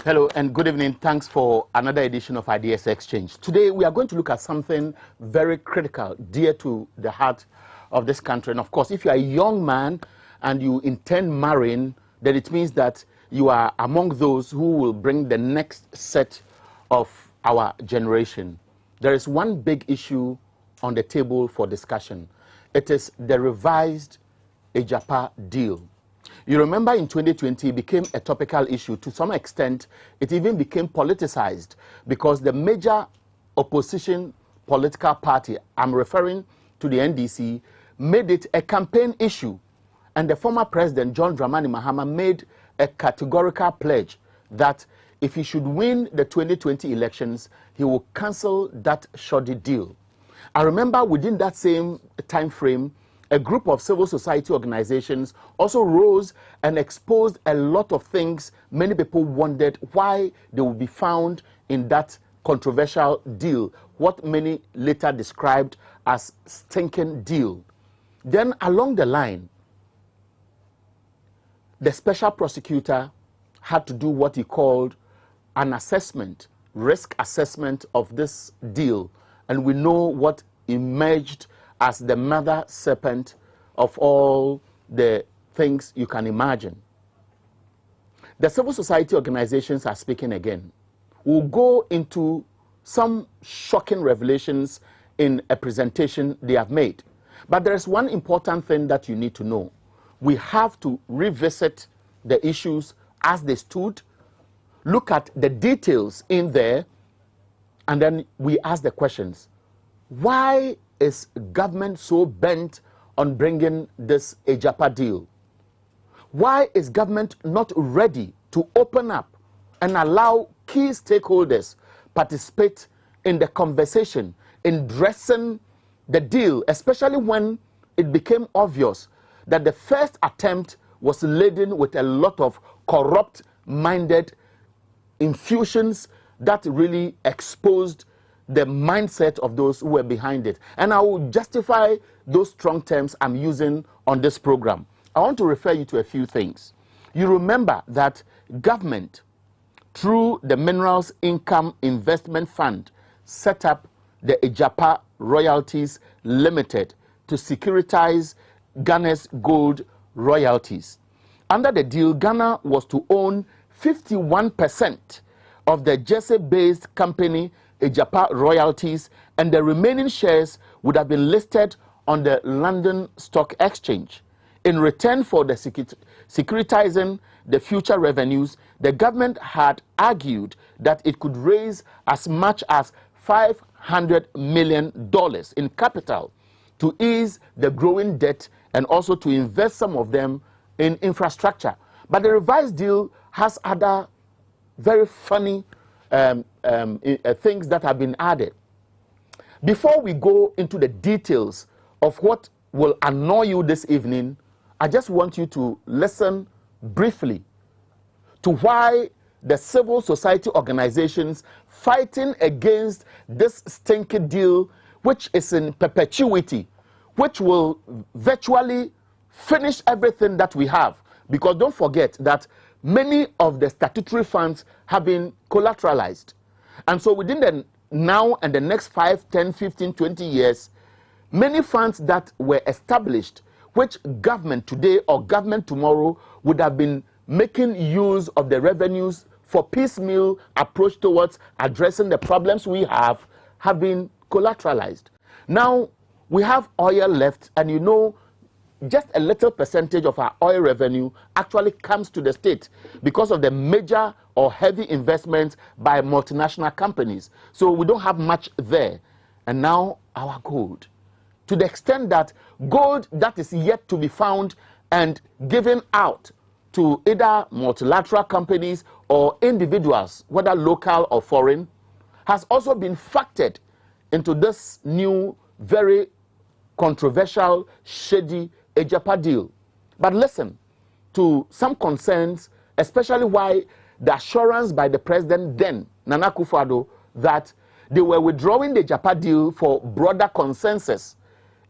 Hello and good evening. Thanks for another edition of Ideas Exchange. Today we are going to look at something very critical, dear to the heart of this country. And of course, if you are a young man and you intend marrying, then it means that you are among those who will bring the next set of our generation. There is one big issue on the table for discussion. It is the revised Agyapa deal. You remember in 2020, it became a topical issue. To some extent, it even became politicized because the major opposition political party, I'm referring to the NDC, made it a campaign issue. And the former president, John Dramani Mahama, made a categorical pledge that if he should win the 2020 elections, he will cancel that shoddy deal. I remember within that same time frame, a group of civil society organizations also rose and exposed a lot of things many people wondered why they would be found in that controversial deal, what many later described as stinking deal. Then along the line, the special prosecutor had to do what he called an assessment, risk assessment of this deal. And we know what emerged as the mother serpent of all the things you can imagine. The civil society organizations are speaking again. We'll go into some shocking revelations in a presentation they have made. But there is one important thing that you need to know. We have to revisit the issues as they stood, look at the details in there, and then we ask the questions. Why is government so bent on bringing this Agyapa deal? Why is government not ready to open up and allow key stakeholders participate in the conversation, in dressing the deal, especially when it became obvious that the first attempt was laden with a lot of corrupt-minded infusions that really exposed the mindset of those who were behind it. And I will justify those strong terms I'm using on this program. I want to refer you to a few things. You remember that government, through the Minerals Income Investment Fund, set up the Agyapa Royalties Limited to securitize Ghana's gold royalties. Under the deal, Ghana was to own 51% of the Jersey-based company Agyapa Royalties, and the remaining shares would have been listed on the London Stock Exchange. In return for the securitizing the future revenues, the government had argued that it could raise as much as $500 million in capital to ease the growing debt and also to invest some of them in infrastructure. But the revised deal has other very funny things that have been added. Before we go into the details of what will annoy you this evening, I just want you to listen briefly to why the civil society organizations fighting against this stinky deal, which is in perpetuity, which will virtually finish everything that we have. Because don't forget that many of the statutory funds have been collateralized. And so within the now and the next 5, 10, 15, 20 years, many funds that were established, which government today or government tomorrow would have been making use of the revenues for piecemeal approach towards addressing the problems we have been collateralized. Now, we have oil left, and you know, just a little percentage of our oil revenue actually comes to the state because of the major or heavy investments by multinational companies. So we don't have much there. And now our gold. To the extent that gold that is yet to be found and given out to either multilateral companies or individuals, whether local or foreign, has also been factored into this new, very controversial, shady Agyapa deal. But listen to some concerns, especially why the assurance by the president then, Nana Akufo-Addo, that they were withdrawing the Agyapa deal for broader consensus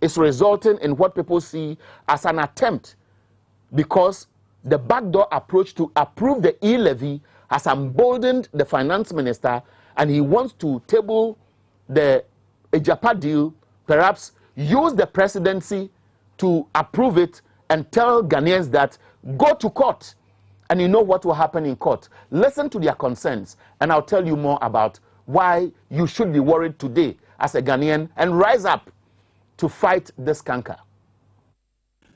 is resulting in what people see as an attempt, because the backdoor approach to approve the e-levy has emboldened the finance minister, and he wants to table the Agyapa deal, perhaps use the presidency to approve it and tell Ghanaians that go to court, and you know what will happen in court. Listen to their concerns, and I'll tell you more about why you should be worried today as a Ghanaian and rise up to fight this canker.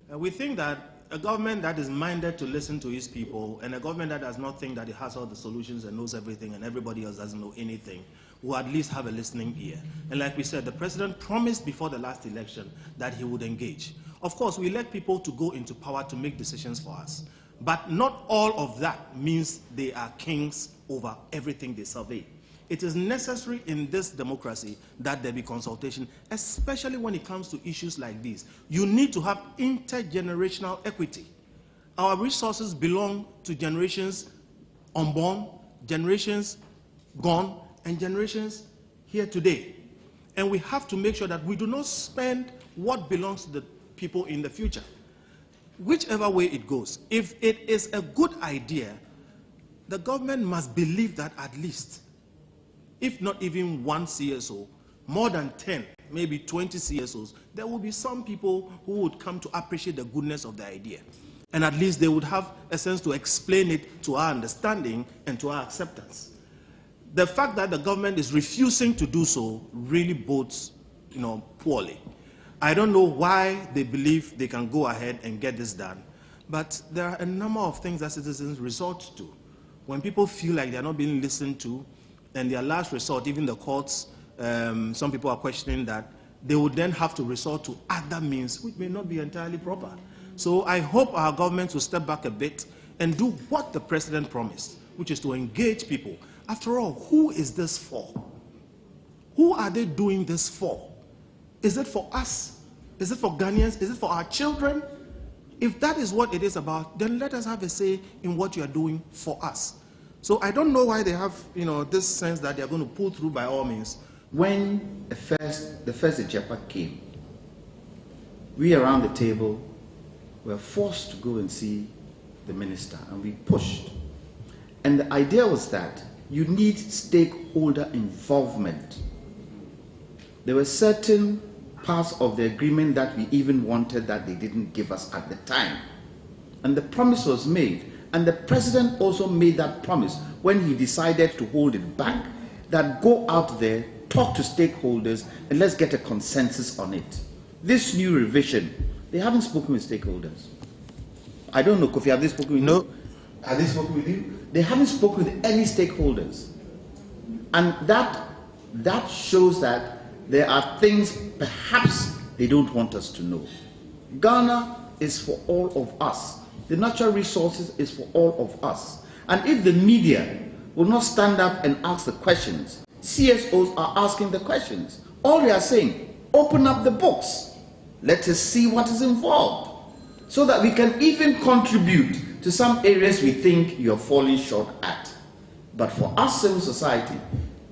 We think that a government that is minded to listen to its people, and a government that does not think that it has all the solutions and knows everything and everybody else doesn't know anything, will at least have a listening ear. And like we said, the president promised before the last election that he would engage. Of course, we elect people to go into power to make decisions for us. But not all of that means they are kings over everything they survey. It is necessary in this democracy that there be consultation, especially when it comes to issues like these. You need to have intergenerational equity. Our resources belong to generations unborn, generations gone, and generations here today. And we have to make sure that we do not spend what belongs to the people in the future. Whichever way it goes, if it is a good idea, the government must believe that at least, if not even one CSO, more than 10, maybe 20 CSOs, there will be some people who would come to appreciate the goodness of the idea. And at least they would have a sense to explain it to our understanding and to our acceptance. The fact that the government is refusing to do so really bodes, poorly. I don't know why they believe they can go ahead and get this done, but there are a number of things that citizens resort to. When people feel like they're not being listened to, and their last resort, even the courts, some people are questioning that, they would then have to resort to other means, which may not be entirely proper. So I hope our government will step back a bit and do what the president promised, which is to engage people. After all, who is this for? Who are they doing this for? Is it for us? Is it for Ghanaians? Is it for our children? If that is what it is about, then let us have a say in what you are doing for us. So I don't know why they have, this sense that they are going to pull through by all means. When the first Agyapa came, we around the table were forced to go and see the minister, and we pushed. And the idea was that you need stakeholder involvement. There were certain parts of the agreement that we even wanted that they didn't give us at the time. And the promise was made. And the president also made that promise when he decided to hold it back, that go out there, talk to stakeholders, and let's get a consensus on it. This new revision, they haven't spoken with stakeholders. I don't know, Kofi, have they spoken with you? Have they spoken with you? They haven't spoken with any stakeholders. And that shows that there are things perhaps they don't want us to know. Ghana is for all of us. The natural resources is for all of us. And if the media will not stand up and ask the questions, CSOs are asking the questions. All we are saying, open up the books. Let us see what is involved, so that we can even contribute to some areas we think you're falling short at. But for us, civil society,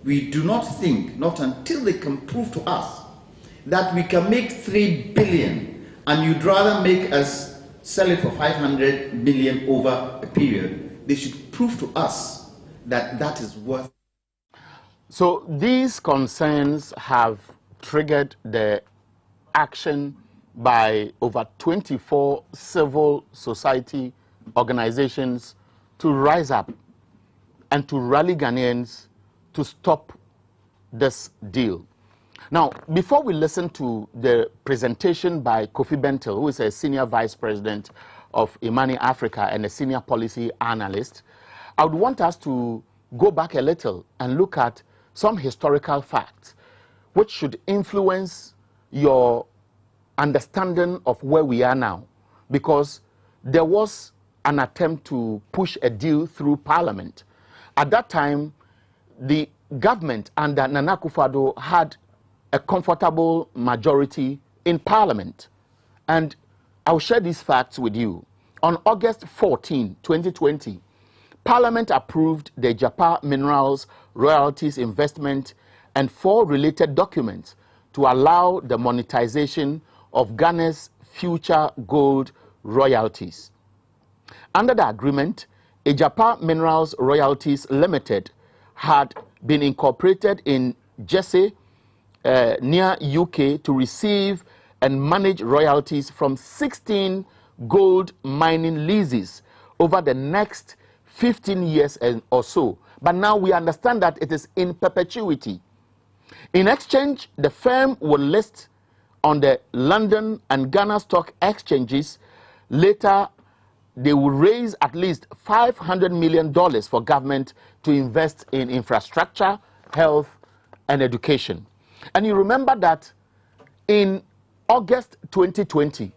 we do not think, not until they can prove to us that we can make 3 billion, and you'd rather make us sell it for 500 million over a period, they should prove to us that that is worth. So these concerns have triggered the action by over 24 civil society organizations to rise up and to rally Ghanaians to stop this deal. Now, before we listen to the presentation by Kofi Bentil, who is a senior vice president of Imani Africa and a senior policy analyst, I would want us to go back a little and look at some historical facts which should influence your understanding of where we are now, because there was an attempt to push a deal through Parliament. At that time, the government under Nana Akufo-Addo had a comfortable majority in Parliament. And I'll share these facts with you. On August 14, 2020, Parliament approved the Agyapa Minerals Royalties Investment and 4 related documents to allow the monetization of Ghana's future gold royalties. Under the agreement, Agyapa Minerals Royalties Limited had been incorporated in Jersey, near UK, to receive and manage royalties from 16 gold mining leases over the next 15 years or so. But now we understand that it is in perpetuity. In exchange, the firm will list on the London and Ghana stock exchanges. Later, they will raise at least $500 million for government to invest in infrastructure, health, and education. And you remember that in August 2020,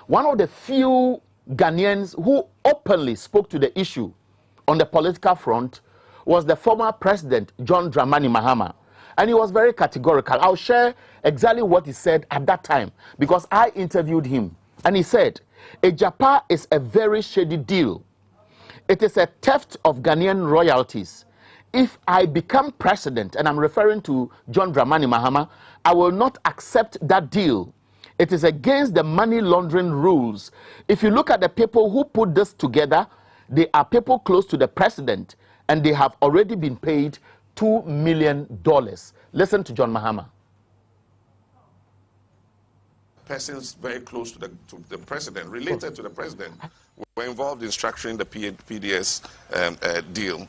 one of the few Ghanaians who openly spoke to the issue on the political front was the former president, John Dramani Mahama. And he was very categorical. I'll share exactly what he said at that time, because I interviewed him. And he said, Agyapa is a very shady deal. It is a theft of Ghanaian royalties. If I become president, and I'm referring to John Dramani Mahama, I will not accept that deal. It is against the money laundering rules. If you look at the people who put this together, they are people close to the president, and they have already been paid $2 million. Listen to John Mahama. Persons very close to the president, related to the president, were involved in structuring the PDS deal.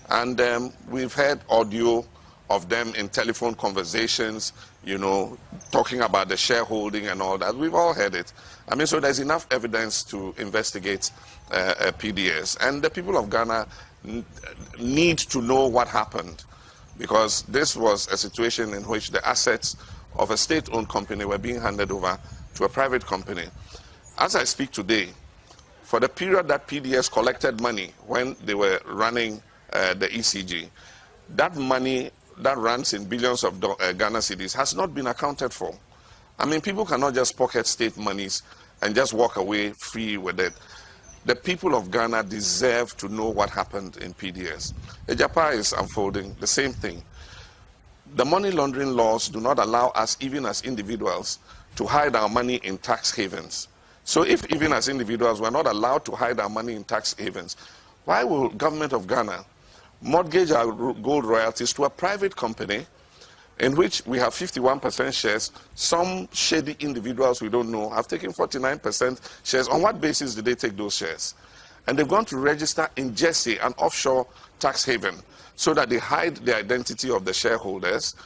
And we've heard audio of them in telephone conversations, you know, talking about the shareholding and all that. We've all heard it. I mean, so there's enough evidence to investigate PDS. And the people of Ghana need to know what happened, because this was a situation in which the assets of a state-owned company were being handed over to a private company. As I speak today, for the period that PDS collected money when they were running the ECG, that money that runs in billions of Ghana cedis has not been accounted for. I mean, people cannot just pocket state monies and just walk away free with it. The people of Ghana deserve to know what happened in PDS. Agyapa is unfolding the same thing. The money laundering laws do not allow us, even as individuals, to hide our money in tax havens. So if even as individuals we're not allowed to hide our money in tax havens, why will government of Ghana mortgage our gold royalties to a private company in which we have 51% shares? Some shady individuals we don't know have taken 49% shares. On what basis did they take those shares? And they've gone to register in Jersey, an offshore tax haven, so that they hide the identity of the shareholders.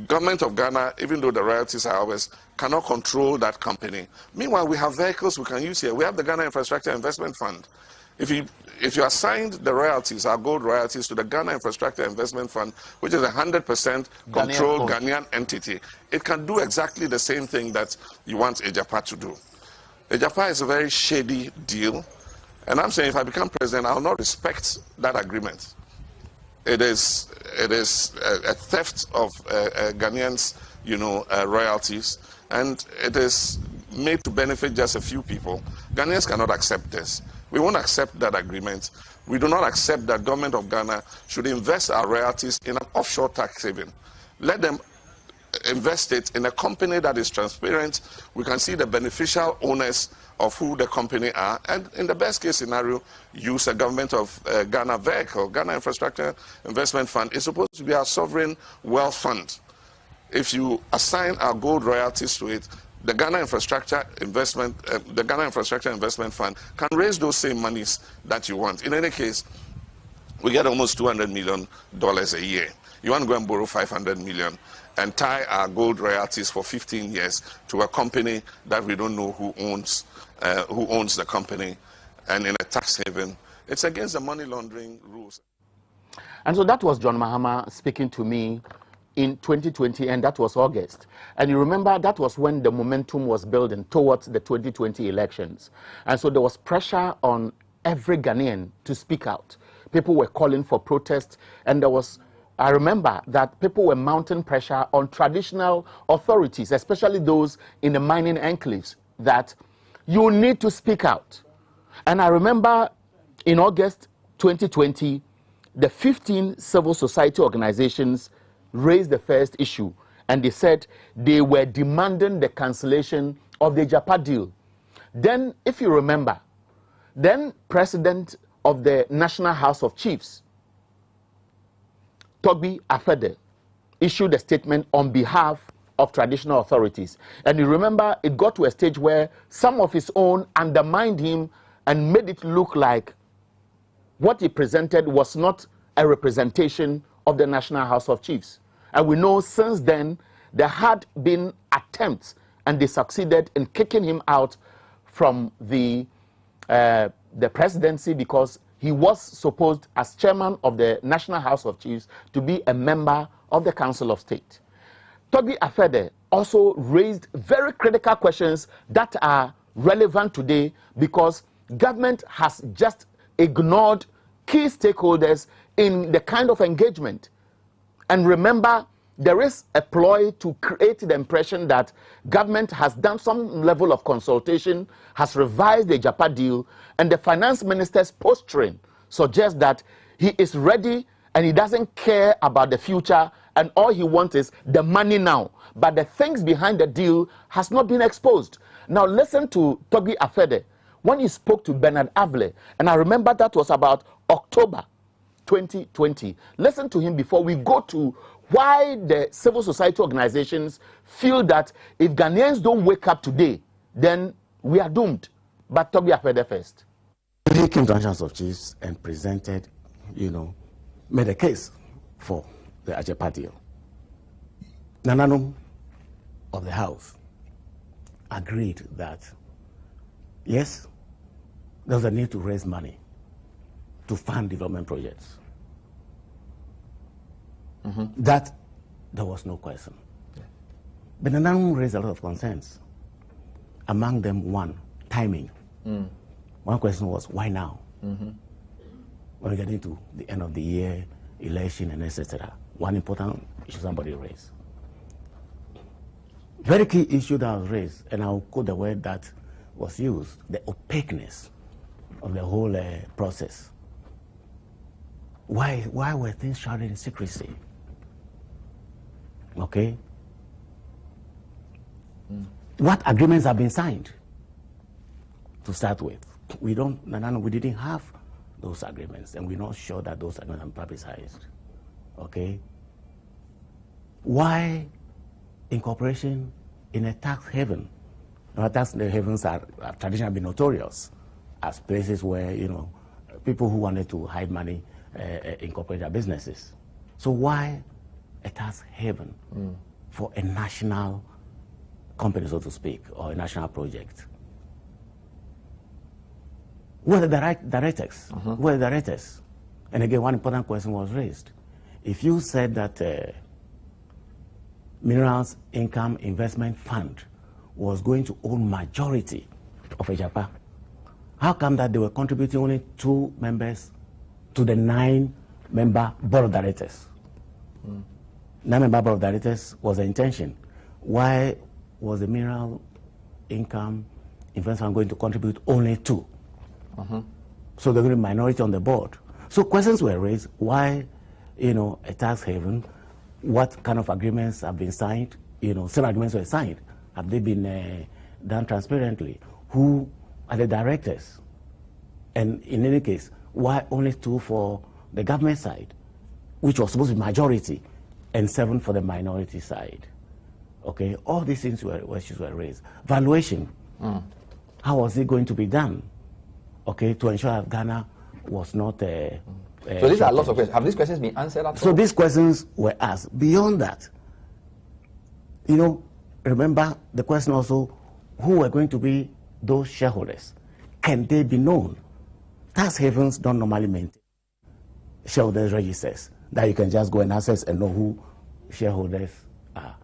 Government of Ghana, even though the royalties are ours, cannot control that company. Meanwhile, we have vehicles we can use here. We have the Ghana Infrastructure Investment Fund. If you assigned the royalties, our gold royalties, to the Ghana Infrastructure Investment Fund, which is a 100% controlled Ghanaian entity, it can do exactly the same thing that you want Agyapa to do. Agyapa is a very shady deal, and I'm saying if I become president, I will not respect that agreement. It is a theft of Ghanaians, you know, royalties, and it is made to benefit just a few people. Ghanaians cannot accept this. We won't accept that agreement. We do not accept that government of Ghana should invest our royalties in an offshore tax haven. Let them invest it in a company that is transparent. We can see the beneficial owners of who the company are, and in the best case scenario, use a government of Ghana vehicle. Ghana Infrastructure Investment Fund is supposed to be our sovereign wealth fund. If you assign our gold royalties to it, the Ghana Infrastructure Investment Fund can raise those same monies that you want. In any case, we get almost $200 million a year. You want to go and borrow $500 million and tie our gold royalties for 15 years to a company that we don't know who owns the company, and in a tax haven. It's against the money laundering rules. And so that was John Mahama speaking to me in 2020, and that was August. And you remember that was when the momentum was building towards the 2020 elections. And so there was pressure on every Ghanaian to speak out. People were calling for protests, and there was, I remember that people were mounting pressure on traditional authorities, especially those in the mining enclaves, that you need to speak out. And I remember in August 2020, the 15 civil society organizations raised the first issue, and they said they were demanding the cancellation of the Agyapa deal. Then, if you remember, then President of the National House of Chiefs, Togbi Afede, issued a statement on behalf of traditional authorities. And you remember, it got to a stage where some of his own undermined him and made it look like what he presented was not a representation of the National House of Chiefs. And we know since then, there had been attempts, and they succeeded in kicking him out from the presidency, because he was supposed, as chairman of the National House of Chiefs, to be a member of the Council of State. Togbi Afede also raised very critical questions that are relevant today, because government has just ignored key stakeholders in the kind of engagement. And remember, there is a ploy to create the impression that government has done some level of consultation, has revised the Agyapa deal, and the finance minister's posturing suggests that he is ready and he doesn't care about the future, and all he wants is the money now. But the things behind the deal has not been exposed. Now listen to Togbi Afede when he spoke to Bernard Avle, and I remember that was about October 2020. Listen to him before we go to why the civil society organizations feel that if Ghanaians don't wake up today, then we are doomed. But Togbi Afede first. He came to the House of Chiefs and presented, made a case for the Agyapa deal. Nananum of the House agreed that, yes, there's a need to raise money to fund development projects. That there was no question. Yeah. But Nananum raised a lot of concerns. Among them, one, timing. One question was, why now? When we get into the end of the year, election, and etc. One important issue somebody raised. Very key issue that was raised, and I'll quote the word that was used, the opaqueness of the whole process. Why were things shrouded in secrecy? Okay? What agreements have been signed? To start with, we didn't have those agreements, and we're not sure that those agreements are publicized. Okay? Why incorporation in a tax haven? Tax havens have traditionally been notorious as places where, people who wanted to hide money incorporate their businesses. So why a tax haven for a national company, so to speak, or a national project? Where are the directors? Where are the directors? And again, one important question was raised. If you said that Minerals Income Investment Fund was going to own majority of Agyapa, how come that they were contributing only 2 members to the 9-member board of directors? 9-member board of directors was the intention. Why was the Mineral Income Investment Fund going to contribute only 2? So they're going to be minority on the board. So questions were raised. Why, a tax haven? What kind of agreements have been signed? Some agreements were signed. Have they been done transparently? Who are the directors? And in any case, why only 2 for the government side, which was supposed to be majority, and 7 for the minority side? Okay, all these things issues were raised. Valuation. How was it going to be done? Okay, to ensure that Ghana was not. So these are lots of questions. Have these questions been answered at all? So these questions were asked. Beyond that, remember the question also: who are going to be those shareholders? Can they be known? Tax havens don't normally maintain shareholders registers that you can just go and access and know who shareholders are.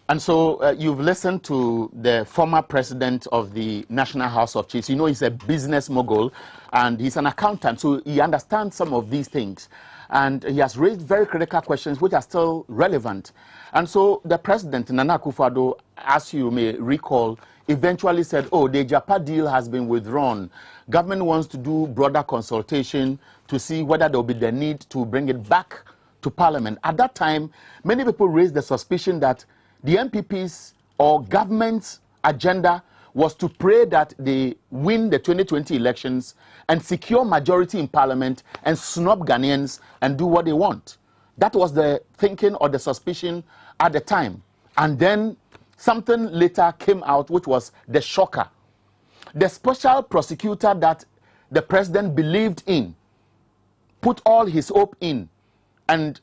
And so you've listened to the former president of the National House of Chiefs. He's a business mogul and he's an accountant, so he understands some of these things. And he has raised very critical questions which are still relevant. And so the president, Nana Akufo-Addo, as you may recall, eventually said, oh, the Agyapa deal has been withdrawn. Government wants to do broader consultation to see whether there will be the need to bring it back to Parliament. At that time, many people raised the suspicion that the MPP's or government's agenda was to pray that they win the 2020 elections and secure majority in parliament and snub Ghanaians and do what they want. That was the thinking or the suspicion at the time. And then something later came out, which was the shocker. The special prosecutor that the president believed in, put all his hope in, and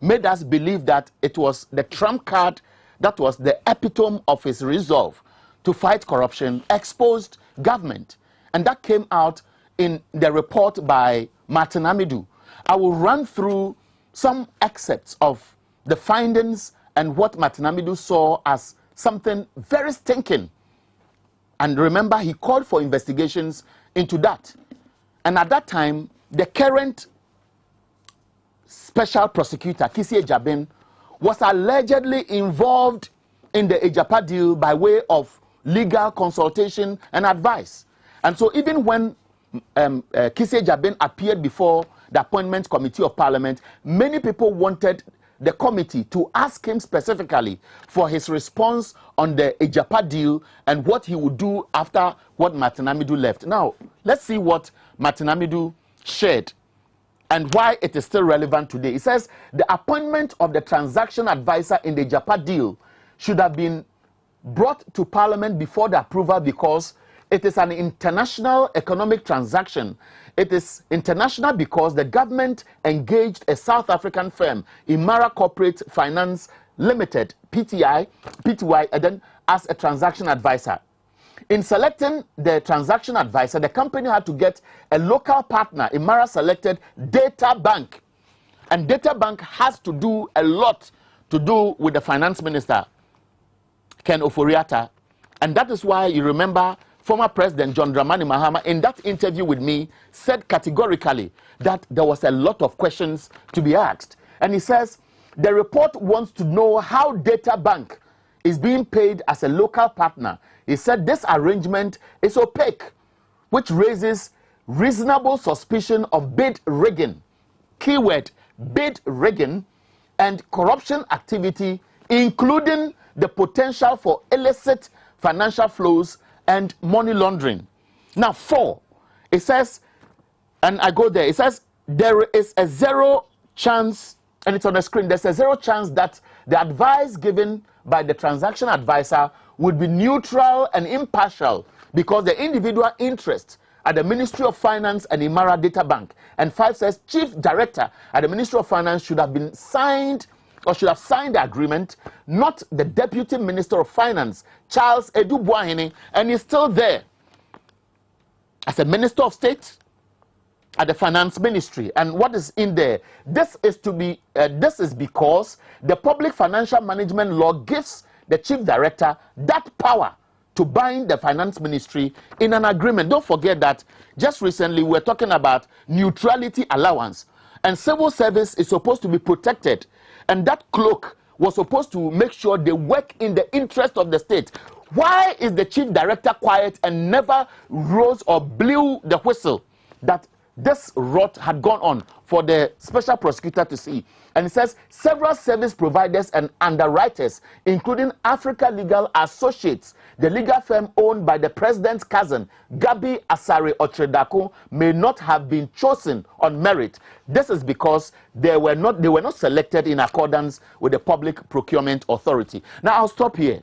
made us believe that it was the trump card that was the epitome of his resolve to fight corruption, exposed government. And that came out in the report by Martin Amidu. I will run through some excerpts of the findings and what Martin Amidu saw as something very stinking. And remember, he called for investigations into that. And at that time, the current special prosecutor, Kisi Ejabin, was allegedly involved in the Agyapa deal by way of legal consultation and advice. And so even when Kisi Ejabin appeared before the Appointments Committee of Parliament, many people wanted the committee to ask him specifically for his response on the Agyapa deal and what he would do after what Martin Amidu left. Now, let's see what Martin Amidu shared and why it is still relevant today. It says the appointment of the transaction advisor in the Agyapa deal should have been brought to Parliament before the approval because it is an international economic transaction. It is international because the government engaged a South African firm, Imara Corporate Finance Limited, PTY, and then as a transaction advisor. In selecting the transaction advisor, the company had to get a local partner. Imara selected Data Bank. And Data Bank has to do a lot to do with the finance minister, Ken Ofori-Atta. And that is why you remember former President John Dramani Mahama, in that interview with me, said categorically that there was a lot of questions to be asked. And he says, the report wants to know how Data Bank is being paid as a local partner. He said this arrangement is opaque, which raises reasonable suspicion of bid rigging, keyword bid rigging, and corruption activity, including the potential for illicit financial flows and money laundering. Now, 4, it says, and I go there, it says there is a 0 chance, and it's on the screen, there's a 0 chance that the advice given by the transaction advisor would be neutral and impartial because the individual interest at the Ministry of Finance and Imara Data Bank. And 5 says chief director at the Ministry of Finance should have been signed or should have signed the agreement, not the Deputy Minister of Finance, Charles Edu Boahene, and he's still there as a Minister of State at the Finance Ministry. And what is in there? This is because the Public Financial Management Law gives the Chief Director that power to bind the Finance Ministry in an agreement. Don't forget that just recently we were talking about neutrality allowance, and civil service is supposed to be protected. And that cloak was supposed to make sure they work in the interest of the state. Why is the chief director quiet and never rose or blew the whistle that this rot had gone on for the special prosecutor to see? And it says several service providers and underwriters, including Africa Legal Associates, the legal firm owned by the president's cousin, Gabi Asare Otredako, may not have been chosen on merit. This is because they were not selected in accordance with the Public Procurement Authority. Now, I'll stop here.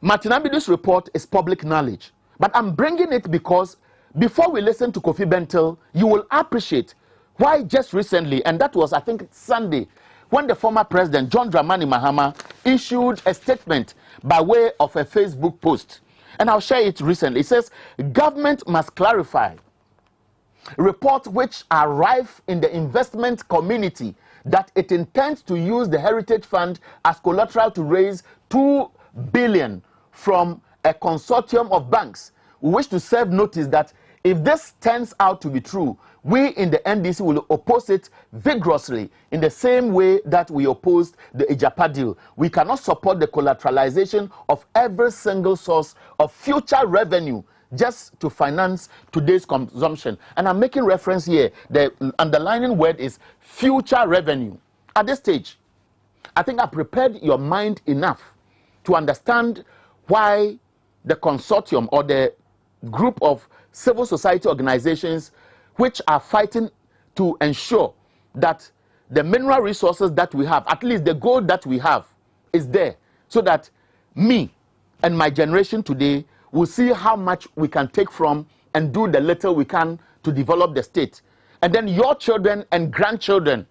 Martin Amidu's report is public knowledge, but I'm bringing it because before we listen to Kofi Bentil, you will appreciate why just recently, and that was, I think, Sunday, when the former president, John Dramani Mahama, issued a statement by way of a Facebook post. And I'll share it recently. It says, government must clarify reports which are rife in the investment community that it intends to use the Heritage Fund as collateral to raise $2 billion from a consortium of banks. We wish to serve notice that if this turns out to be true, we in the NDC will oppose it vigorously in the same way that we opposed the Agyapa deal. We cannot support the collateralization of every single source of future revenue just to finance today's consumption. And I'm making reference here, the underlining word is future revenue. At this stage, I think I prepared your mind enough to understand why the consortium or the group of civil society organizations which are fighting to ensure that the mineral resources that we have, at least the gold that we have, is there, so that me and my generation today will see how much we can take from and do the little we can to develop the state. And then your children and grandchildren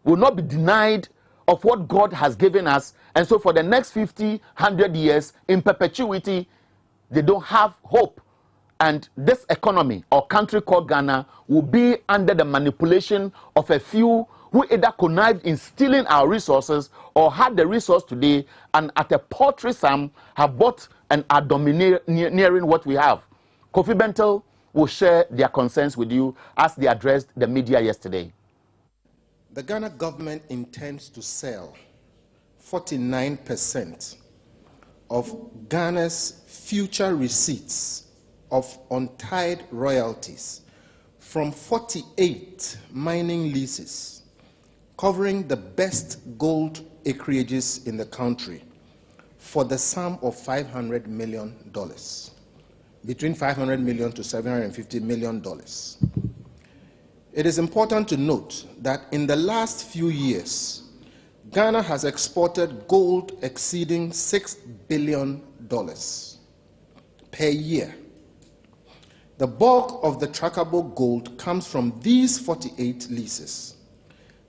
will not be denied of what God has given us. And so for the next 50, 100 years, in perpetuity, they don't have hope. And this economy or country called Ghana will be under the manipulation of a few who either connived in stealing our resources or had the resource today and at a paltry sum have bought and are domineering what we have. Kofi Bentel will share their concerns with you as they addressed the media yesterday. The Ghana government intends to sell 49% of Ghana's future receipts of untied royalties from 48 mining leases covering the best gold acreages in the country for the sum of $500 million, between $500 million to $750 million. It is important to note that in the last few years, Ghana has exported gold exceeding $6 billion per year. The bulk of the trackable gold comes from these 48 leases.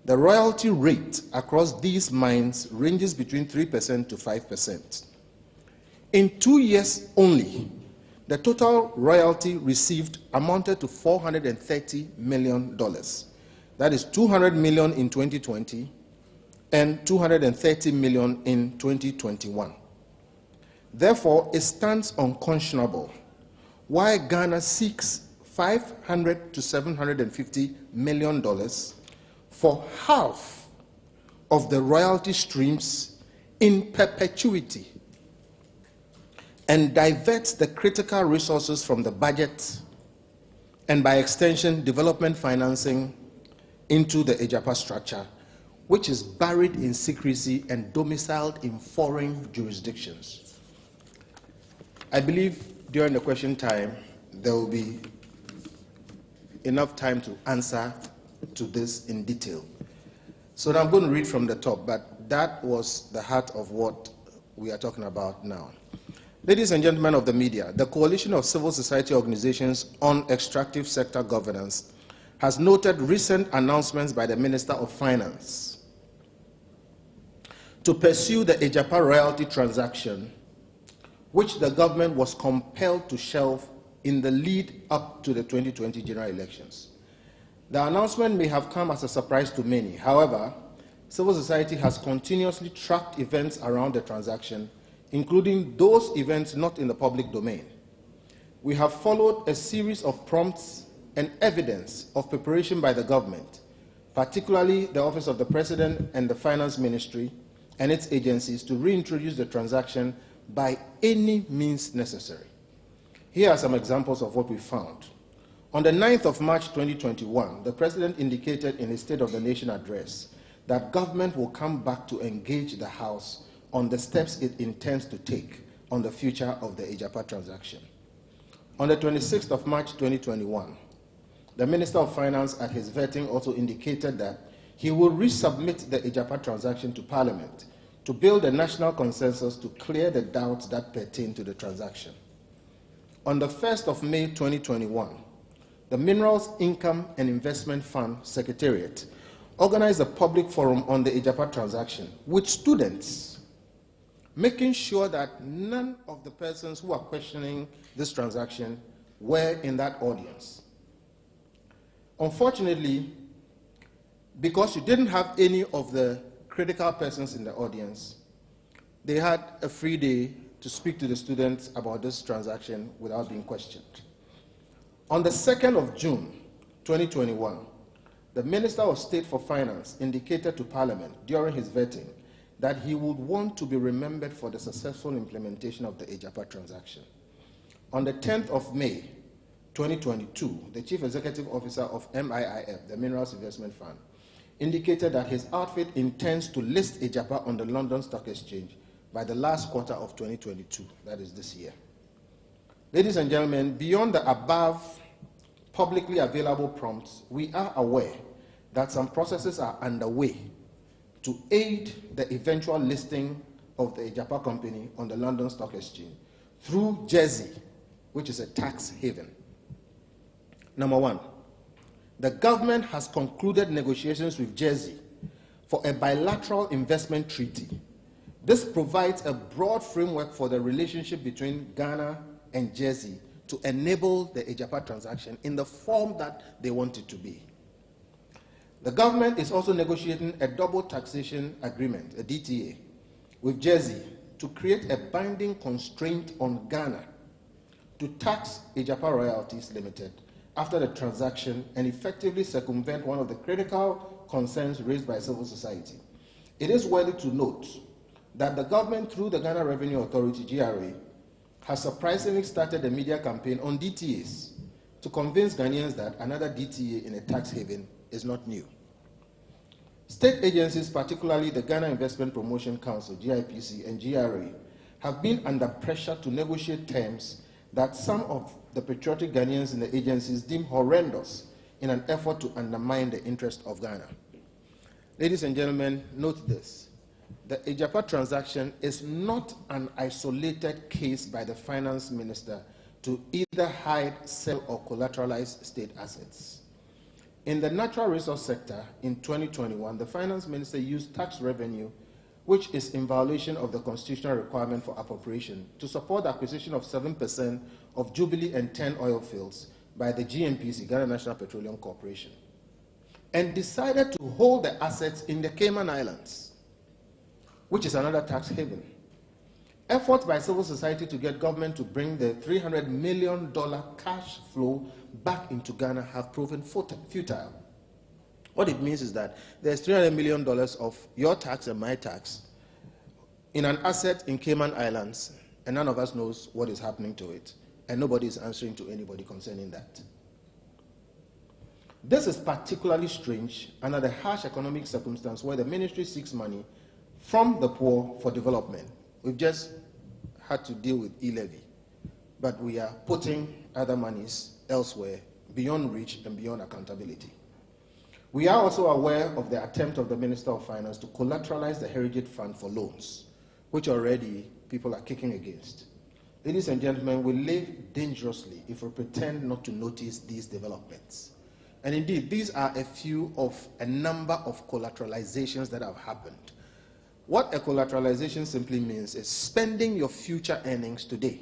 The royalty rate across these mines ranges between 3% to 5%. In 2 years only, the total royalty received amounted to $430 million. That is $200 million in 2020 and $230 million in 2021. Therefore, it stands unconscionable why Ghana seeks $500 to $750 million for half of the royalty streams in perpetuity and diverts the critical resources from the budget and, by extension, development financing into the Agyapa structure, which is buried in secrecy and domiciled in foreign jurisdictions. I believe during the question time, there will be enough time to answer to this in detail. So now I'm going to read from the top, but that was the heart of what we are talking about now. Ladies and gentlemen of the media, the Coalition of Civil Society Organizations on Extractive Sector Governance has noted recent announcements by the Minister of Finance to pursue the Agyapa royalty transaction, which the government was compelled to shelve in the lead up to the 2020 general elections. The announcement may have come as a surprise to many. However, civil society has continuously tracked events around the transaction, including those events not in the public domain. We have followed a series of prompts and evidence of preparation by the government, particularly the Office of the President and the Finance Ministry and its agencies, to reintroduce the transaction by any means necessary. Here are some examples of what we found. On the 9th of March 2021, the President indicated in his State of the Nation address that government will come back to engage the House on the steps it intends to take on the future of the Agyapa transaction. On the 26th of March 2021, the Minister of Finance at his vetting also indicated that he will resubmit the Agyapa transaction to Parliament to build a national consensus to clear the doubts that pertain to the transaction. On the 1st of May 2021, the Minerals Income and Investment Fund Secretariat organized a public forum on the Agyapa transaction with students, making sure that none of the persons who are questioning this transaction were in that audience. Unfortunately, because you didn't have any of the critical persons in the audience, they had a free day to speak to the students about this transaction without being questioned. On the 2nd of June 2021, the Minister of State for Finance indicated to Parliament during his vetting that he would want to be remembered for the successful implementation of the Agyapa transaction. On the 10th of May 2022, the Chief Executive Officer of MIIF, the Minerals Investment Fund, indicated that his outfit intends to list Agyapa on the London Stock Exchange by the last quarter of 2022, that is this year. Ladies and gentlemen, beyond the above publicly available prompts, we are aware that some processes are underway to aid the eventual listing of the Agyapa company on the London Stock Exchange through Jersey, which is a tax haven. Number one, the government has concluded negotiations with Jersey for a bilateral investment treaty. This provides a broad framework for the relationship between Ghana and Jersey to enable the Agyapa transaction in the form that they want it to be. The government is also negotiating a double taxation agreement, a DTA, with Jersey to create a binding constraint on Ghana to tax Agyapa Royalties Limited after the transaction and effectively circumvent one of the critical concerns raised by civil society. It is worthy to note that the government, through the Ghana Revenue Authority, GRA, has surprisingly started a media campaign on DTAs to convince Ghanaians that another DTA in a tax haven is not new. State agencies, particularly the Ghana Investment Promotion Council, GIPC, and GRA, have been under pressure to negotiate terms that some of the patriotic Ghanaians in the agencies deem horrendous in an effort to undermine the interest of Ghana. Ladies and gentlemen, note this. The Agyapa transaction is not an isolated case by the finance minister to either hide, sell, or collateralize state assets. In the natural resource sector in 2021, the finance minister used tax revenue, which is in violation of the constitutional requirement for appropriation, to support the acquisition of 7% of Jubilee and 10 oil fields by the GNPC, Ghana National Petroleum Corporation, and decided to hold the assets in the Cayman Islands, which is another tax haven. Efforts by civil society to get government to bring the $300 million cash flow back into Ghana have proven futile. What it means is that there's $300 million of your tax and my tax in an asset in Cayman Islands, and none of us knows what is happening to it, and nobody is answering to anybody concerning that. This is particularly strange under the harsh economic circumstance where the ministry seeks money from the poor for development. We've just had to deal with e-levy, but we are putting other monies elsewhere beyond reach and beyond accountability. We are also aware of the attempt of the Minister of Finance to collateralize the Heritage Fund for loans, which already people are kicking against. Ladies and gentlemen, we live dangerously if we pretend not to notice these developments. And indeed, these are a few of a number of collateralizations that have happened. What a collateralization simply means is spending your future earnings today.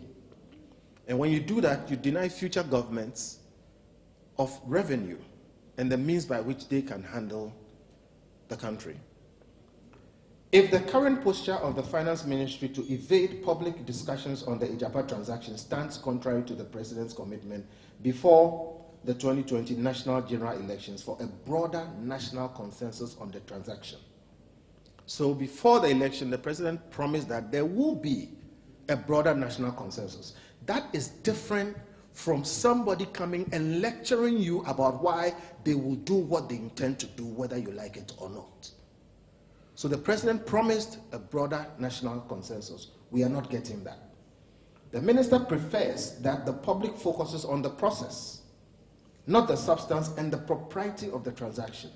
And when you do that, you deny future governments of revenue and the means by which they can handle the country. If the current posture of the finance ministry to evade public discussions on the Agyapa transaction stands contrary to the president's commitment before the 2020 national general elections for a broader national consensus on the transaction. So before the election, the president promised that there will be a broader national consensus. That is different from somebody coming and lecturing you about why they will do what they intend to do, whether you like it or not. So the president promised a broader national consensus. We are not getting that. The minister prefers that the public focuses on the process, not the substance and the propriety of the transaction.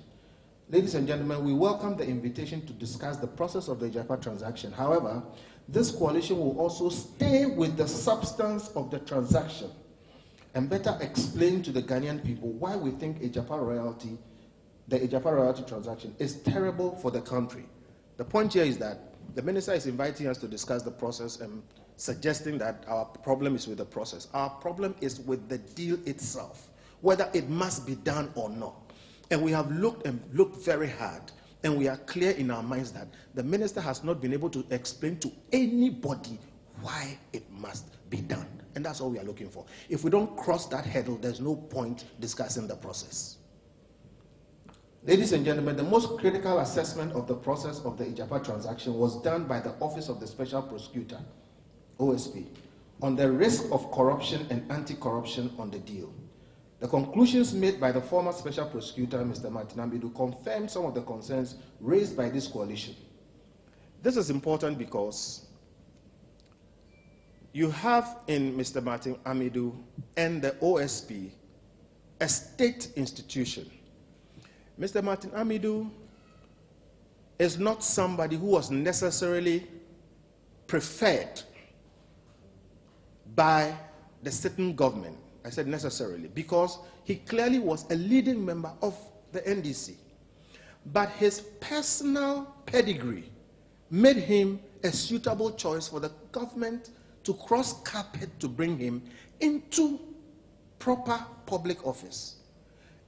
Ladies and gentlemen, we welcome the invitation to discuss the process of the Agyapa transaction. However, this coalition will also stay with the substance of the transaction and better explain to the Ghanaian people why we think the Agyapa royalty transaction is terrible for the country. The point here is that the minister is inviting us to discuss the process and suggesting that our problem is with the process. Our problem is with the deal itself, whether it must be done or not. And we have looked very hard, and we are clear in our minds that the minister has not been able to explain to anybody why it must be done. And that's all we are looking for. If we don't cross that hurdle, there's no point discussing the process. Ladies and gentlemen, the most critical assessment of the process of the Agyapa transaction was done by the Office of the Special Prosecutor, OSP, on the risk of corruption and anti-corruption on the deal. The conclusions made by the former Special Prosecutor, Mr. Martin Ambidu, confirmed some of the concerns raised by this coalition. This is important because you have in Mr. Martin Amidu and the OSP a state institution. Mr. Martin Amidu is not somebody who was necessarily preferred by the sitting government. I said necessarily, because he clearly was a leading member of the NDC. But his personal pedigree made him a suitable choice for the government to cross carpet to bring him into proper public office.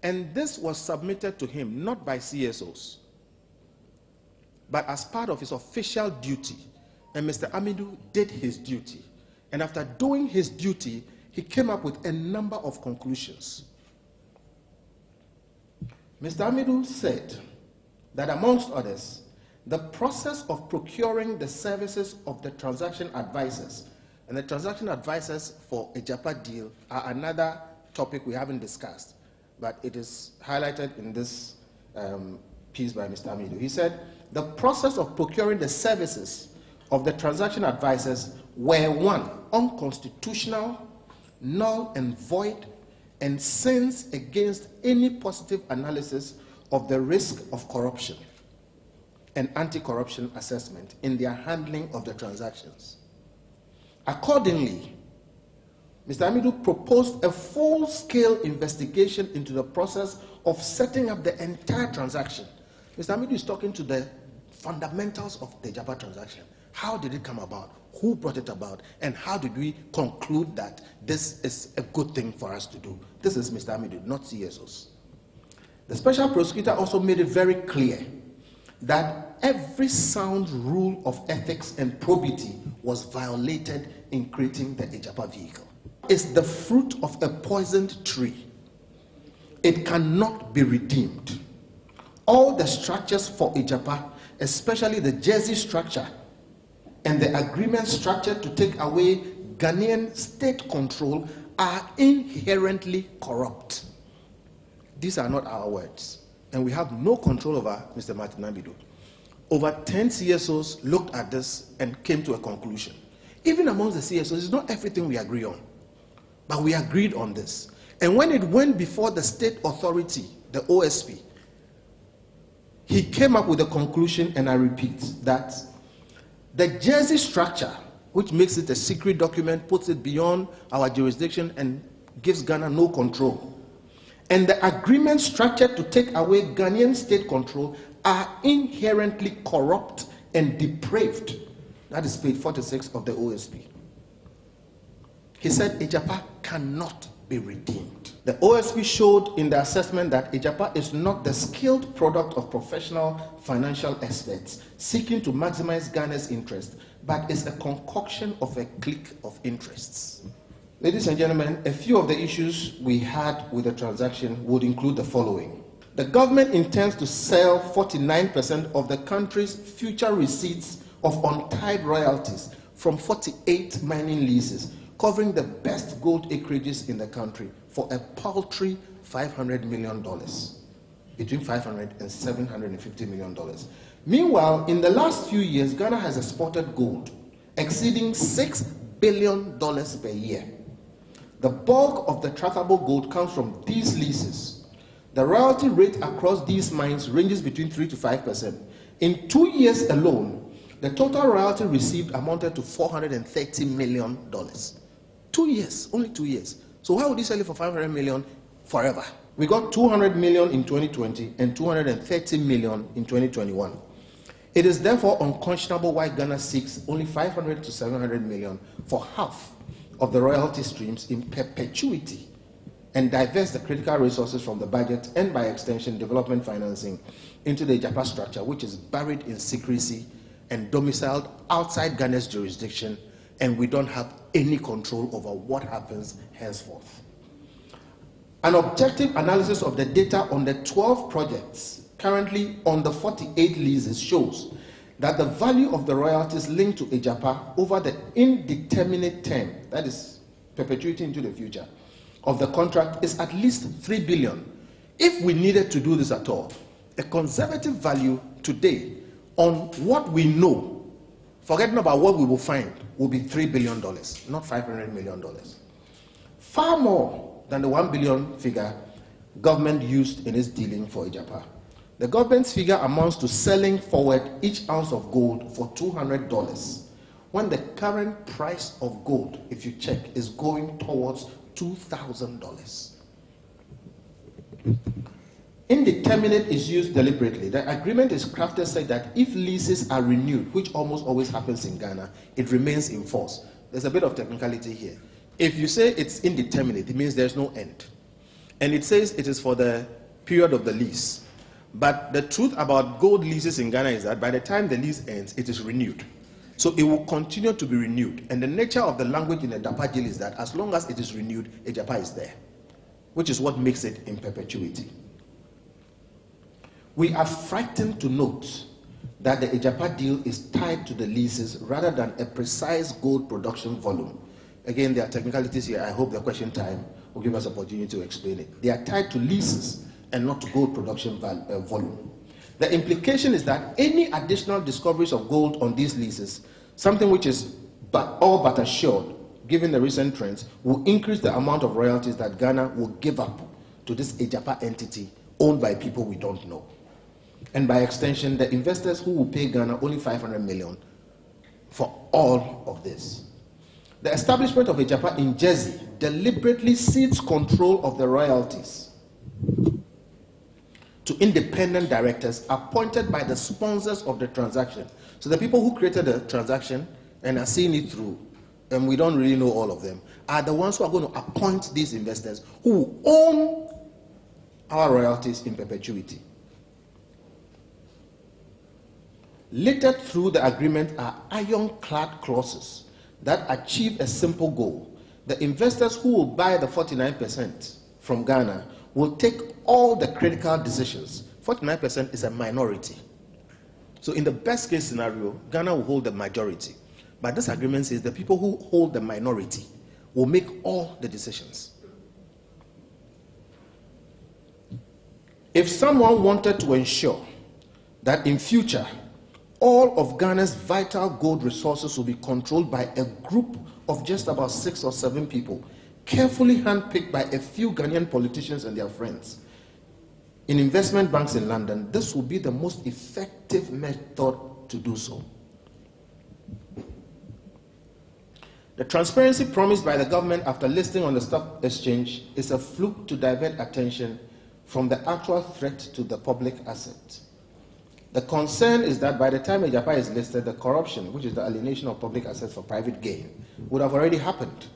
And this was submitted to him not by CSOs, but as part of his official duty. And Mr. Amidu did his duty. And after doing his duty, he came up with a number of conclusions. Mr. Amidu said that, amongst others, the process of procuring the services of the transaction advisors, and the transaction advisors for a Agyapa deal are another topic we haven't discussed, but it is highlighted in this piece by Mr. Amidu. He said, the process of procuring the services of the transaction advisors were, one, unconstitutional, null and void, and sins against any positive analysis of the risk of corruption and anti-corruption assessment in their handling of the transactions. Accordingly, Mr. Amidu proposed a full-scale investigation into the process of setting up the entire transaction. Mr. Amidu is talking to the fundamentals of the Agyapa transaction. How did it come about? Who brought it about? And how did we conclude that this is a good thing for us to do? This is Mr. Amidu, not CSOs. The Special Prosecutor also made it very clear that every sound rule of ethics and probity was violated in creating the Agyapa vehicle. It's the fruit of a poisoned tree. It cannot be redeemed. All the structures for Agyapa, especially the Jersey structure and the agreement structure to take away Ghanaian state control, are inherently corrupt. These are not our words. And we have no control over Mr. Martin Amidu. Over 10 CSOs looked at this and came to a conclusion. Even amongst the CSOs, it's not everything we agree on, but we agreed on this. And when it went before the state authority, the OSP, he came up with a conclusion, and I repeat, that the Jersey structure, which makes it a secret document, puts it beyond our jurisdiction and gives Ghana no control, and the agreement structure to take away Ghanaian state control are inherently corrupt and depraved. That is page 46 of the OSP. He said Agyapa cannot be redeemed. The OSP showed in the assessment that Agyapa is not the skilled product of professional financial experts seeking to maximize Ghana's interest, but is a concoction of a clique of interests. Ladies and gentlemen, a few of the issues we had with the transaction would include the following. The government intends to sell 49% of the country's future receipts of untied royalties from 48 mining leases, covering the best gold acreages in the country, for a paltry $500 million, between $500 and $750 million. Meanwhile, in the last few years, Ghana has exported gold exceeding $6 billion per year. The bulk of the trackable gold comes from these leases. The royalty rate across these mines ranges between 3 to 5%. In 2 years alone, the total royalty received amounted to $430 million. 2 years, only 2 years. So why would you sell it for $500 million forever? We got $200 million in 2020 and $230 million in 2021. It is therefore unconscionable why Ghana seeks only $500 to $700 million for half of the royalty streams in perpetuity, and divest the critical resources from the budget and, by extension, development financing into the Agyapa structure, which is buried in secrecy and domiciled outside Ghana's jurisdiction, and we don't have any control over what happens henceforth. An objective analysis of the data on the 12 projects currently on the 48 leases shows that the value of the royalties linked to Agyapa over the indeterminate term, that is perpetuity into the future, of the contract is at least $3 billion. If we needed to do this at all, a conservative value today on what we know forgetting about what we will find, will be $3 billion, not $500 million. Far more than the 1 billion figure government used in its dealing for Agyapa. The government's figure amounts to selling forward each ounce of gold for $200, when the current price of gold, if you check, is going towards $2,000. Indeterminate is used deliberately. The agreement is crafted such that if leases are renewed, which almost always happens in Ghana, it remains in force. There's a bit of technicality here. If you say it's indeterminate, it means there's no end. And it says it is for the period of the lease. But the truth about gold leases in Ghana is that by the time the lease ends, it is renewed. So it will continue to be renewed. And the nature of the language in the Agyapa deal is that as long as it is renewed, Agyapa is there, which is what makes it in perpetuity. We are frightened to note that the Agyapa deal is tied to the leases rather than a precise gold production volume. Again, there are technicalities here. I hope the question time will give us opportunity to explain it. They are tied to leases and not to gold production volume. The implication is that any additional discoveries of gold on these leases, something which is all but assured, given the recent trends, will increase the amount of royalties that Ghana will give up to this Agyapa entity owned by people we don't know. And by extension, the investors who will pay Ghana only 500 million for all of this. The establishment of Agyapa in Jersey deliberately cedes control of the royalties to independent directors appointed by the sponsors of the transaction. So the people who created the transaction and are seeing it through, and we don't really know all of them, are the ones who are going to appoint these investors who own our royalties in perpetuity. Littered through the agreement are ironclad clauses that achieve a simple goal. The investors who will buy the 49% from Ghana will take all the critical decisions. 49% is a minority. So in the best case scenario, Ghana will hold the majority. But this agreement says the people who hold the minority will make all the decisions. If someone wanted to ensure that in future, all of Ghana's vital gold resources will be controlled by a group of just about 6 or 7 people, carefully handpicked by a few Ghanaian politicians and their friends, in investment banks in London, this will be the most effective method to do so. The transparency promised by the government after listing on the stock exchange is a fluke to divert attention from the actual threat to the public asset. The concern is that by the time Agyapa is listed, the corruption, which is the alienation of public assets for private gain, would have already happened.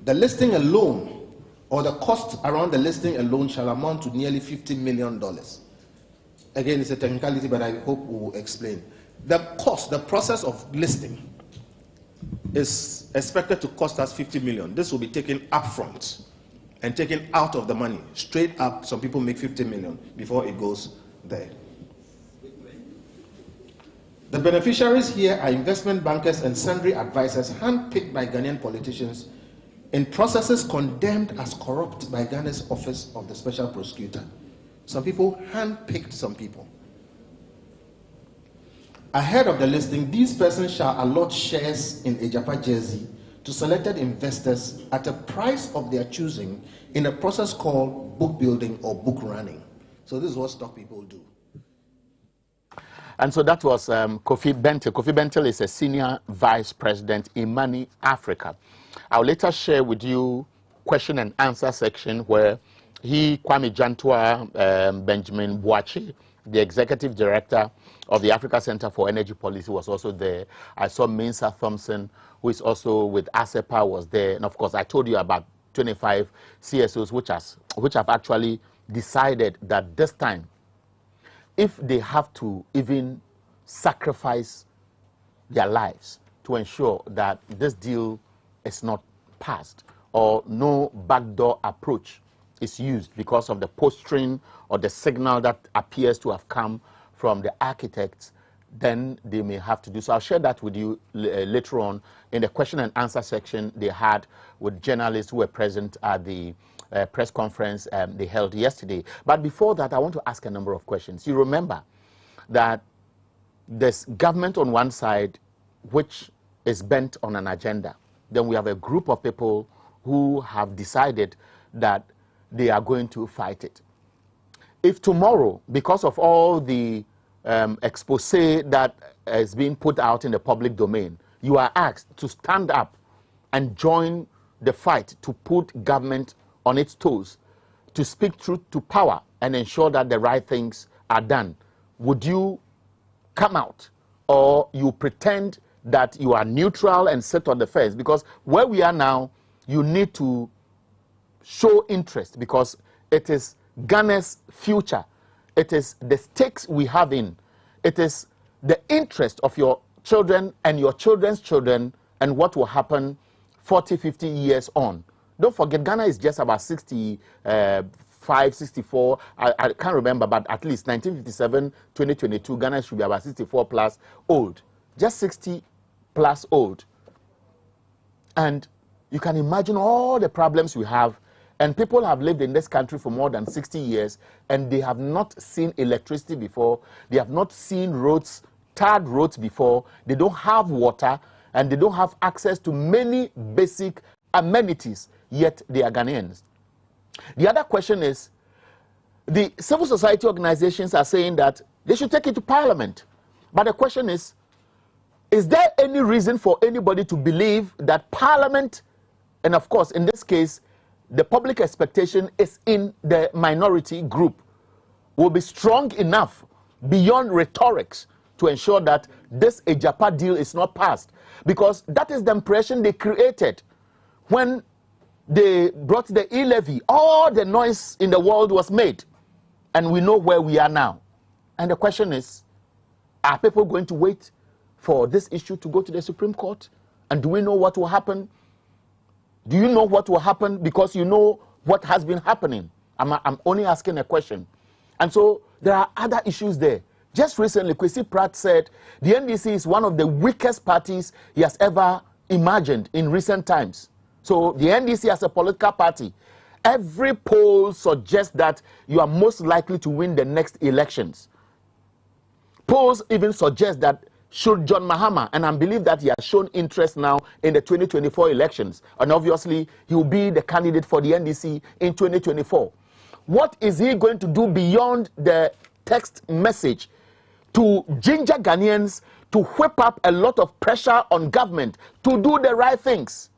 The listing alone, or the cost around the listing alone, shall amount to nearly $50 million. Again, it's a technicality, but I hope we will explain. The cost, the process of listing, is expected to cost us 50 million. This will be taken upfront and taken out of the money. Straight up, some people make 50 million before it goes there. The beneficiaries here are investment bankers and sundry advisors handpicked by Ghanaian politicians in processes condemned as corrupt by Ghana's Office of the Special Prosecutor. Some people handpicked some people. Ahead of the listing, these persons shall allot shares in Agyapa Jersey to selected investors at a price of their choosing in a process called book building or book running. So this is what stock people do. And so that was Kofi Bentil. Kofi Bentil is a senior vice president in Money Africa. I'll later share with you question and answer section where Kwame Jantua, Benjamin Boachi, the executive director of the Africa Center for Energy Policy, was also there. I saw Mensa Thompson, who is also with Agyapa, was there. And of course, I told you about 25 CSOs which have actually decided that this time, if they have to even sacrifice their lives to ensure that this deal is not passed or no backdoor approach is used because of the posturing or the signal that appears to have come from the architects, then they may have to do so. I'll share that with you later on in the question and answer section they had with journalists who were present at the press conference they held yesterday. But before that, I want to ask a number of questions. You remember that there's government on one side, which is bent on an agenda. Then we have a group of people who have decided that they are going to fight it. If tomorrow, because of all the expose that is being put out in the public domain, you are asked to stand up and join the fight to put government on its toes, to speak truth to power and ensure that the right things are done, would you come out, or you pretend that you are neutral and sit on the fence? Because where we are now, you need to show interest, because it is Ghana's future. It is the stakes we have in. It is the interest of your children and your children's children and what will happen 40, 50 years on. Don't forget, Ghana is just about 65, 64. I can't remember, but at least 1957, 2022, Ghana should be about 64 plus old. Just 60 plus old. And you can imagine all the problems we have. And people have lived in this country for more than 60 years, and they have not seen electricity before. They have not seen roads, tarred roads before. They don't have water, and they don't have access to many basic amenities, yet they are Ghanaians. The other question is, the civil society organizations are saying that they should take it to Parliament. But the question is there any reason for anybody to believe that Parliament, and of course, in this case, the public expectation is in the minority group, will be strong enough beyond rhetorics to ensure that this Agyapa deal is not passed? Because that is the impression they created when they brought the e-levy. All the noise in the world was made, and we know where we are now. And the question is, are people going to wait for this issue to go to the Supreme Court? And do we know what will happen? Do you know what will happen? Because you know what has been happening. I'm only asking a question. And so there are other issues there. Just recently, Kwesi Pratt said the NDC is one of the weakest parties he has ever imagined in recent times. So the NDC as a political party, every poll suggests that you are most likely to win the next elections. Polls even suggest that should John Mahama, and I believe that he has shown interest now in the 2024 elections, and obviously he will be the candidate for the NDC in 2024. What is he going to do beyond the text message to ginger Ghanaians to whip up a lot of pressure on government to do the right things?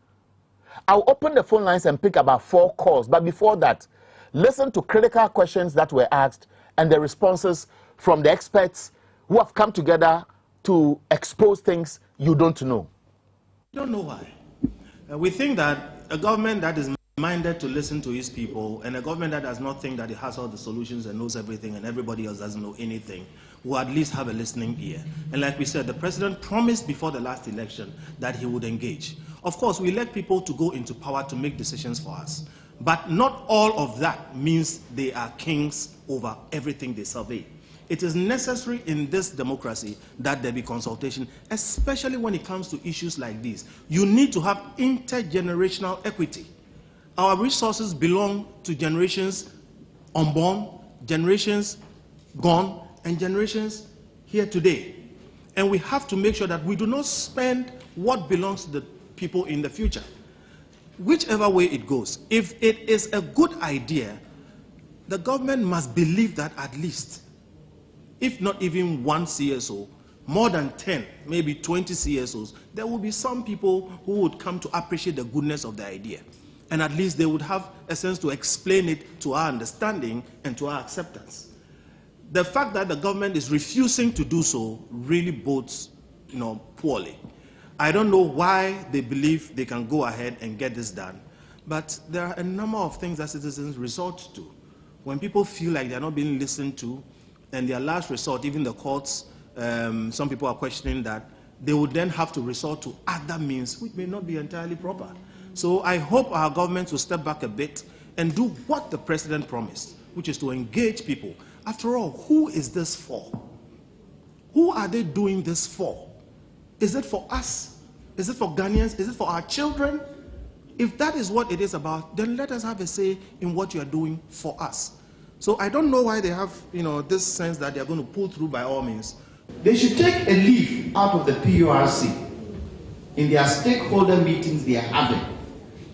I'll open the phone lines and pick about 4 calls, but before that, listen to critical questions that were asked and the responses from the experts who have come together to expose things you don't know. We don't know why. We think that a government that is minded to listen to its people, and a government that does not think that it has all the solutions and knows everything and everybody else doesn't know anything, will at least have a listening ear. And like we said, the president promised before the last election that he would engage. Of course, we elect people to go into power to make decisions for us. But not all of that means they are kings over everything they survey. It is necessary in this democracy that there be consultation, especially when it comes to issues like these. You need to have intergenerational equity. Our resources belong to generations unborn, generations gone, and generations here today. And we have to make sure that we do not spend what belongs to the people in the future. Whichever way it goes, if it is a good idea, the government must believe that at least, if not even one CSO, more than 10, maybe 20 CSOs, there will be some people who would come to appreciate the goodness of the idea. And at least they would have a sense to explain it to our understanding and to our acceptance. The fact that the government is refusing to do so really bodes, poorly. I don't know why they believe they can go ahead and get this done, but there are a number of things that citizens resort to. When people feel like they're not being listened to, and their last resort, even the courts, some people are questioning that, they would then have to resort to other means which may not be entirely proper. So I hope our government will step back a bit and do what the president promised, which is to engage people. After all, who is this for? Who are they doing this for? Is it for us? Is it for Ghanaians? Is it for our children? If that is what it is about, then let us have a say in what you are doing for us. So I don't know why they have, this sense that they are going to pull through by all means. They should take a leaf out of the PURC in their stakeholder meetings they are having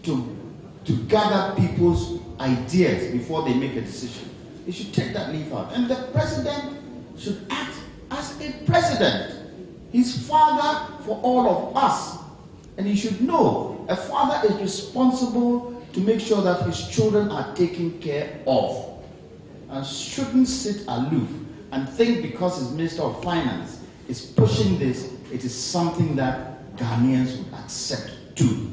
to gather people's ideas before they make a decision. They should take that leaf out. And the president should act as a president. He's father for all of us. And he should know a father is responsible to make sure that his children are taken care of. And shouldn't sit aloof and think because his Minister of Finance is pushing this, it is something that Ghanaians would accept too.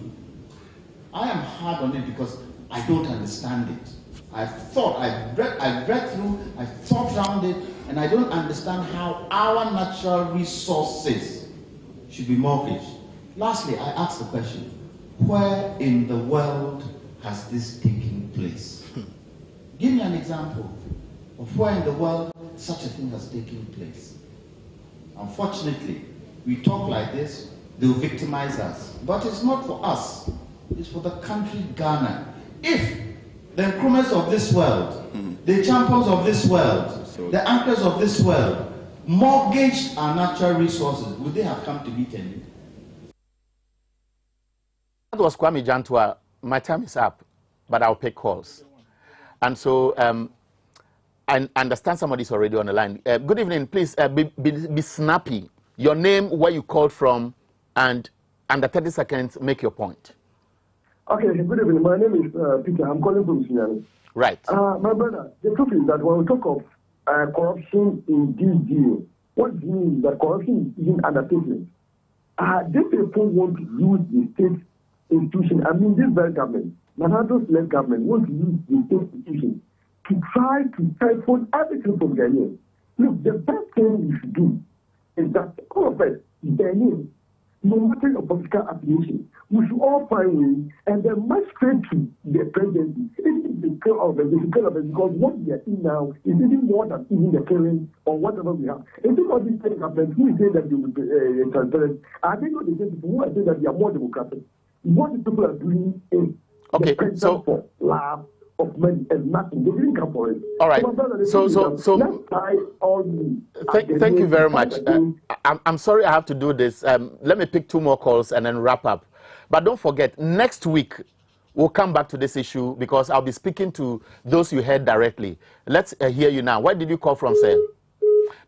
I am hard on it because I don't understand it. I've read through, I've thought around it, and I don't understand how our natural resources should be mortgaged. Lastly, I ask the question, where in the world has this taken place? Give me an example of where in the world such a thing has taken place. Unfortunately, we talk like this, they'll victimize us. But it's not for us, it's for the country Ghana. If the Nkrumahs of this world, the champions of this world, the anchors of this world mortgaged our natural resources, would they have come to meet and That was Kwame Jantua. My time is up, but I'll pick calls. And so I understand somebody's already on the line. Good evening. Please be snappy. Your name, where you called from, and under 30 seconds, make your point. Okay, good evening. My name is Peter. I'm calling from Sinyani. Right. My brother, the truth is that when we talk of corruption in this deal, what it means that corruption is even undertaken. These people want to use the state institution. I mean, this very government, Nanado's-led government, want to use the state institution to try to siphon everything from Ghanaians. Look, the best thing we should do is that all of us, Ghanaians, no matter your political affiliation, we should all find ways and then march straight to the presidency. It is the kill of it, because what we are seeing now is even more than even the killing or whatever we have. And think of these state governments who say that they will be transparent. I think what they say people who are saying that they are more democratic. What the people are doing is the president for love of money and nothing. They didn't come for it. All right. So let's try all thank you very much. I'm sorry I have to do this. Let me pick 2 more calls and then wrap up. But don't forget, next week we'll come back to this issue because I'll be speaking to those you heard directly. Let's hear you now. Where did you call from, sir?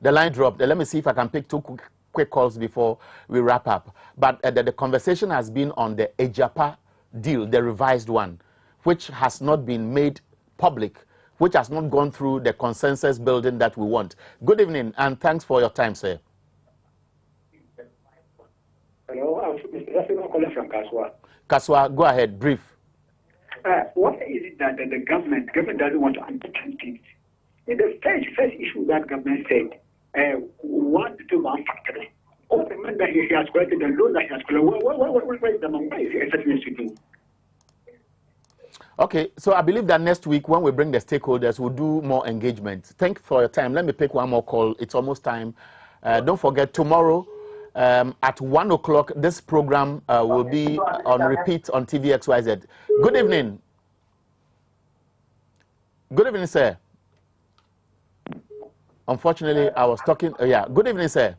The line dropped. Let me see if I can pick 2 quick calls before we wrap up. But the conversation has been on the Agyapa deal, the revised one, which has not been made public, which has not gone through the consensus building that we want. Good evening, and thanks for your time, sir. Hello, I'm Mr. Rassimo calling from Kaswa. Kaswa, go ahead, brief. What is it that the government doesn't want to undertake it? In the first issue that government said, 1 to 1 factory. All the money that he has collected, the loan that he has collected, where is the money? Where is he expecting us to do? Okay, so I believe that next week when we bring the stakeholders, we'll do more engagement. Thank you for your time. Let me pick 1 more call. It's almost time. Don't forget, tomorrow at 1 o'clock, this program will be on repeat on TVXYZ. Good evening. Good evening, sir. Unfortunately, I was talking. Yeah, good evening, sir.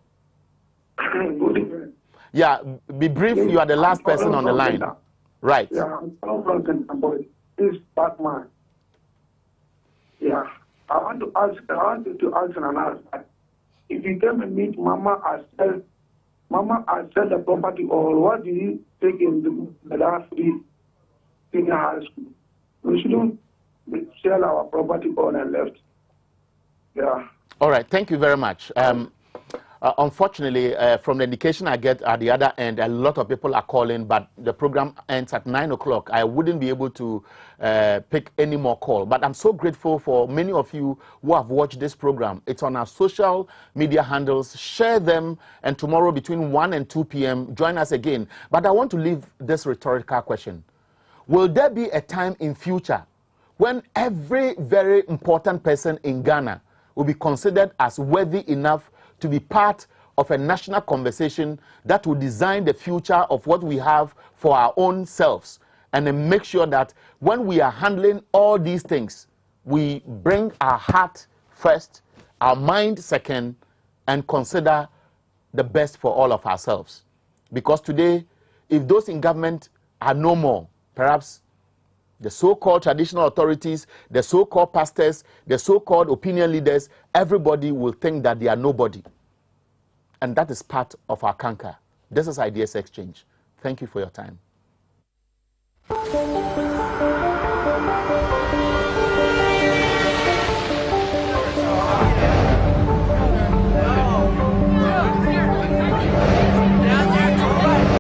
Good evening. Yeah, be brief. You are the last person on the line. Right. Yeah, I'm from Kenya, this Batman. Yeah, I want to ask and ask if you come and meet Mama, I sell the property, or what do you take in the last week in the high school? We shouldn't sell our property on and left. Yeah. All right. Thank you very much. Unfortunately, from the indication I get at the other end, a lot of people are calling, but the program ends at 9 o'clock. I wouldn't be able to pick any more call. But I'm so grateful for many of you who have watched this program. It's on our social media handles. Share them, and tomorrow between 1 and 2 p.m., join us again. But I want to leave this rhetorical question. Will there be a time in future when every very important person in Ghana will be considered as worthy enough to be part of a national conversation that will design the future of what we have for our own selves, and then make sure that when we are handling all these things, we bring our heart first, our mind second, and consider the best for all of ourselves. Because today, if those in government are no more, perhaps the so-called traditional authorities, the so-called pastors, the so-called opinion leaders, everybody will think that they are nobody. And that is part of our canker. This is Ideas Exchange. Thank you for your time.